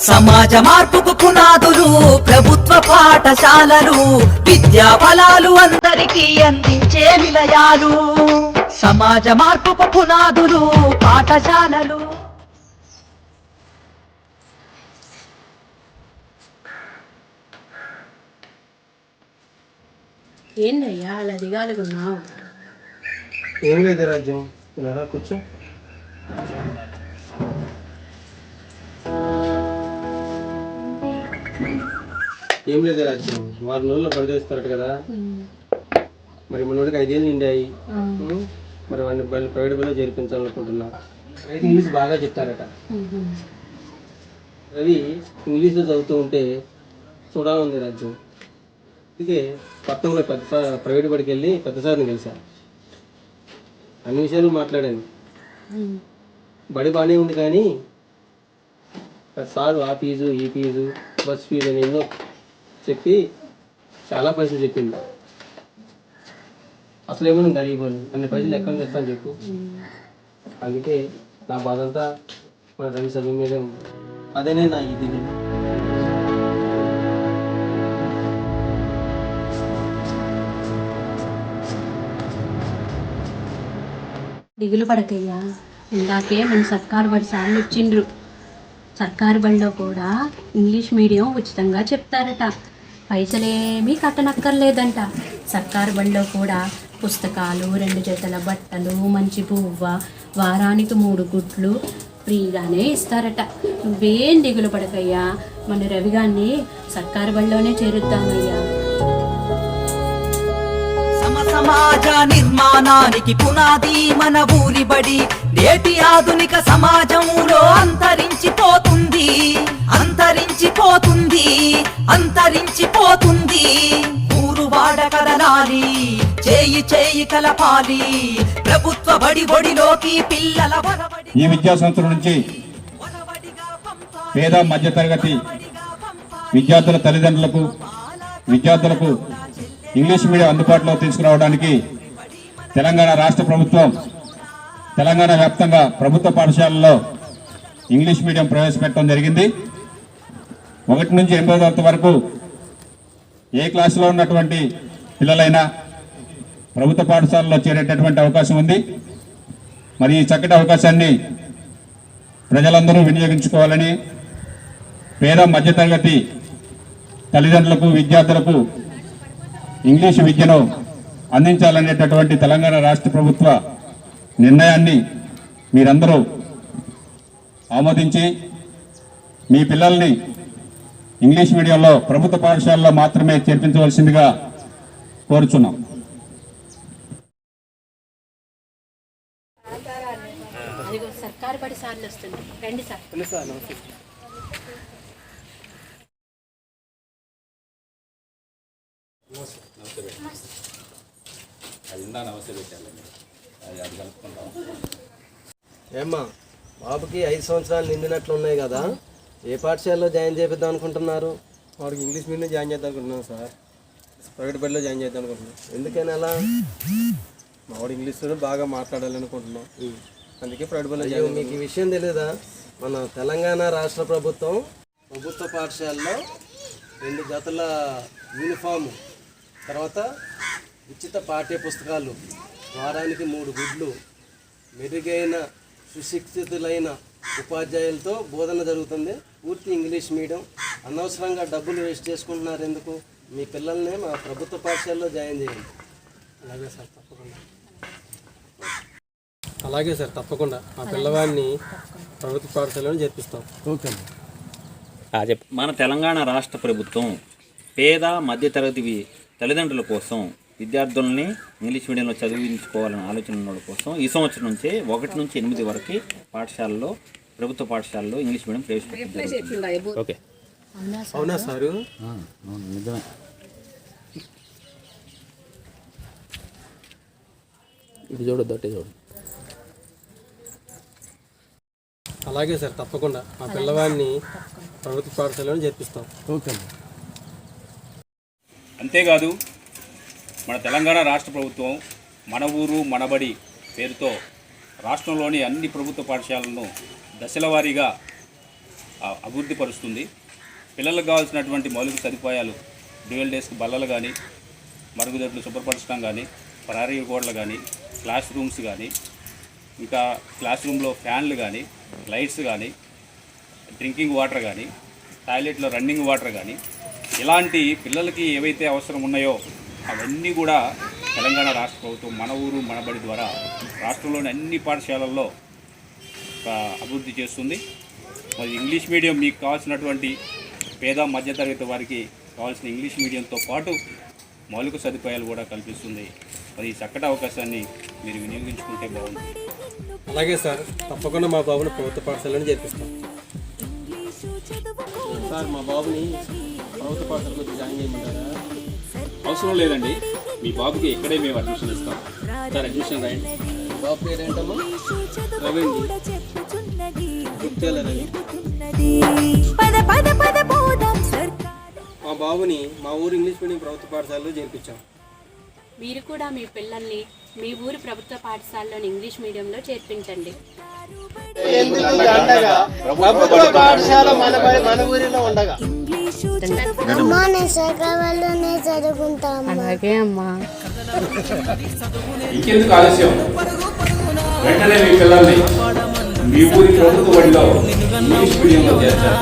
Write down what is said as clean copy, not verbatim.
సమాజ మార్పుకు పునాదులు ప్రభుత్వ పాఠశాలలు, విద్యా ఫలాలు అందరికీ అందించే నిలయాలు. సమాజ మార్పుకు పునాదులు పాఠశాలలు. ఏందయ్యా అలా దిగాలుగున్నావు? ఏం లేదు రాజ్యం, ఇలా కూర్చో. ఏం లేదు రాజ్యం, 6 నెలల్లో పడిదేస్తారట కదా. మరి మనోడికి 5 ఏళ్ళు నిండాయి. మరి వాడిని ప్రైవేట్ బడిలో చేర్పించాలనుకుంటున్నా. అయితే ఇంగ్లీష్ బాగా చెప్తారట. రవి ఇంగ్లీష్లో చదువుతూ ఉంటే చూడాలని ఉంది రాజ్యం. అందుకే పట్టణంలో ప్రైవేట్ బడికి వెళ్ళి పెద్ద సార్ని కలిశాను. అన్ని విషయాలు మాట్లాడాను. బడి బాగానే ఉంది కానీ సార్ ఆ ఫీజు ఈ ఫీజు బస్ ఫీజు అని ఎన్నో చెప్పి చాలా పైసలు చెప్పింది. అసలు ఏమన్నా గరీబోని అన్ని పైసలు ఎక్కడ తెస్తాను చెప్పు. అందుకే నా బాధ అంతా మన రవి చదువు మీదే ఉంది. అదేనే నా ఇది. దిగులు పడకయ్యా, ఇందాకే మన సర్కారు బడి సార్లు వచ్చిండ్రు. సర్కారు బడిలో కూడా ఇంగ్లీష్ మీడియం ఉచితంగా చెప్తారట, పైసలేమీ కట్టనక్కర్లేదంట. సర్కారు బడిలో కూడా పుస్తకాలు, 2 జతల బట్టలు, మంచి పువ్వ, వారానికి 3 గుడ్లు ఫ్రీగానే ఇస్తారట. నువ్వేం దిగులు పడకయ్యా, మన రవిగాన్ని సర్కారు బడిలోనే చేరుద్దామయ్యా. సమాజ నిర్మాణానికి పునాది మన ఊరి బడి. నేటి ఆధునిక సమాజంలో అంతరించిపోతుంది, అంతరించిపోతుంది, అంతరించిపోతుంది. ఊరు వాడ కదలాలి, చేయి చేయి కలపాలి, ప్రభుత్వ బడి బడిలోకి పిల్లల ఈ విద్యా సంవత్సరం నుంచి పేద మధ్యతరగతి విద్యార్థుల తల్లిదండ్రులకు, విద్యార్థులకు ఇంగ్లీష్ మీడియం అందుబాటులో తీసుకురావడానికి తెలంగాణ రాష్ట్ర ప్రభుత్వం తెలంగాణ వ్యాప్తంగా ప్రభుత్వ పాఠశాలల్లో ఇంగ్లీష్ మీడియం ప్రవేశపెట్టడం జరిగింది. 1 నుంచి 8వ తరగతి వరకు ఏ క్లాసులో ఉన్నటువంటి పిల్లలైనా ప్రభుత్వ పాఠశాలలో చేరేటటువంటి అవకాశం ఉంది. మరి ఈ చక్కటి అవకాశాన్ని ప్రజలందరూ వినియోగించుకోవాలని, పేద మధ్యతరగతి తల్లిదండ్రులకు, విద్యార్థులకు ఇంగ్లీషు విద్యను అందించాలనేటటువంటి తెలంగాణ రాష్ట్ర ప్రభుత్వ నిర్ణయాన్ని మీరందరూ ఆమోదించి మీ పిల్లల్ని ఇంగ్లీష్ మీడియంలో ప్రభుత్వ పాఠశాలలో మాత్రమే చేర్పించవలసిందిగా కోరుచున్నాం. సర్కారు బడి సార్లు వస్తుంది, రండి సార్. ఏమ్మా, బాబుకి 5 సంవత్సరాలు నిండినట్లు ఉన్నాయి కదా, ఏ పాఠశాలలో జాయిన్ చేపిద్దాం అనుకుంటున్నారు? వాడికి ఇంగ్లీష్ మీడియం జాయిన్ చేద్దాం అనుకుంటున్నాను సార్. ప్రైవేట్ బడిలో జాయిన్ చేద్దాం అనుకుంటున్నాను. ఎందుకని అలా? మా వాడు ఇంగ్లీష్లో బాగా మాట్లాడాలనుకుంటున్నాం, అందుకే ప్రైవేట్ బడిలో. మీకు ఈ విషయం తెలియదా? మన తెలంగాణ రాష్ట్ర ప్రభుత్వం ప్రభుత్వ పాఠశాలలో 2 జతల యూనిఫాము, తర్వాత ఉచిత పాఠ్య పుస్తకాలు, వారానికి 3 గుడ్లు, మెరుగైన సుశిక్షితులైన ఉపాధ్యాయులతో బోధన జరుగుతుంది. పూర్తి ఇంగ్లీష్ మీడియం. అనవసరంగా డబ్బులు వేస్ట్ చేసుకుంటున్నారు ఎందుకు? మీ పిల్లల్ని మా ప్రభుత్వ పాఠశాలలో జాయిన్ చేయండి. అలాగే సార్, తప్పకుండా. అలాగే సార్, తప్పకుండా మా పిల్లవాడిని ప్రభుత్వ పాఠశాలలో చేర్పిస్తాం. ఓకే. మన తెలంగాణ రాష్ట్ర ప్రభుత్వం పేద మధ్యతరగతి తల్లిదండ్రుల కోసం, విద్యార్థుల్ని ఇంగ్లీష్ మీడియంలో చదివించుకోవాలని ఆలోచన ఉన్న కోసం ఈ సంవత్సరం నుంచే 1 నుంచి 8 వరకు పాఠశాలలో, ప్రభుత్వ పాఠశాలలో ఇంగ్లీష్ మీడియం ప్రవేశపెట్టింది. ఓకే, అవునా సారు? నిజమే. ఇది చూడొద్దు, అట్టే చూడు. అలాగే సార్, తప్పకుండా మా పిల్లవాడిని ప్రభుత్వ పాఠశాలలో చేర్పిస్తాం. ఓకే. అంతేకాదు, మన తెలంగాణ రాష్ట్ర ప్రభుత్వం మన ఊరు మనబడి పేరుతో రాష్ట్రంలోని అన్ని ప్రభుత్వ పాఠశాలలను దశల వారీగా అభివృద్ధి పరుస్తుంది. పిల్లలకు కావాల్సినటువంటి మౌలిక సదుపాయాలు డ్యూయల్ డెస్క్ బల్లలు కానీ, మరుగుదొడ్లు శుభ్రపరచడం కానీ, ప్రహరీ గోడలు కానీ, క్లాస్ రూమ్స్ కానీ, ఇంకా క్లాస్ రూమ్లో ఫ్యాన్లు కానీ, లైట్స్ కానీ, డ్రింకింగ్ వాటర్ కానీ, టాయిలెట్లో రన్నింగ్ వాటర్ కానీ, ఇలాంటి పిల్లలకి ఏవైతే అవసరం ఉన్నాయో అవన్నీ కూడా తెలంగాణ రాష్ట్ర ప్రభుత్వం మన ఊరు మనబడి ద్వారా రాష్ట్రంలోని అన్ని పాఠశాలల్లో అభివృద్ధి చేస్తుంది. మరి ఇంగ్లీష్ మీడియం మీకు కావాల్సినటువంటి పేద మధ్యతరగతి వారికి కావాల్సిన ఇంగ్లీష్ మీడియంతో పాటు మౌలిక సదుపాయాలు కూడా కల్పిస్తుంది. మరి ఈ చక్కటి అవకాశాన్ని మీరు వినియోగించుకుంటే బాగుంటుంది. అలాగే సార్, తప్పకుండా మా బాబుని ప్రభుత్వ పాఠశాలను చేర్పిస్తాం. సార్, మా బాబుని ప్రభుత్వ పాఠశాలకు వచ్చి జాయిన్ చేయమంటారా? అవసరం లేదండి, మీ బాబుకి ఇక్కడే మేము అడ్మిషన్ ఇస్తాం. సార్, అడ్మిషన్ రాయండి. బాబు పేరు ఏంటమ్మా? రవి. మా బాబుని మా ఊరు ఇంగ్లీష్ మీడియం ప్రభుత్వ పాఠశాలలో చేర్పించాం. మీరు కూడా మీ పిల్లల్ని మీ ఊరి ప్రభుత్వ పాఠశాలలోని ఇంగ్లీష్ మీడియంలో చేర్పించండి. ప్రభుత్వ పాఠశాల మన ఊరిలో ఉండగా అలాగే అమ్మా. ఇంకెందుకు ఆలస్యం, వెంటనే మీ పిల్లల్ని మీ ఊరి ప్రభుత్వ బడిలో ఇంగ్లీష్ మీడియంలో చేర్చాలి.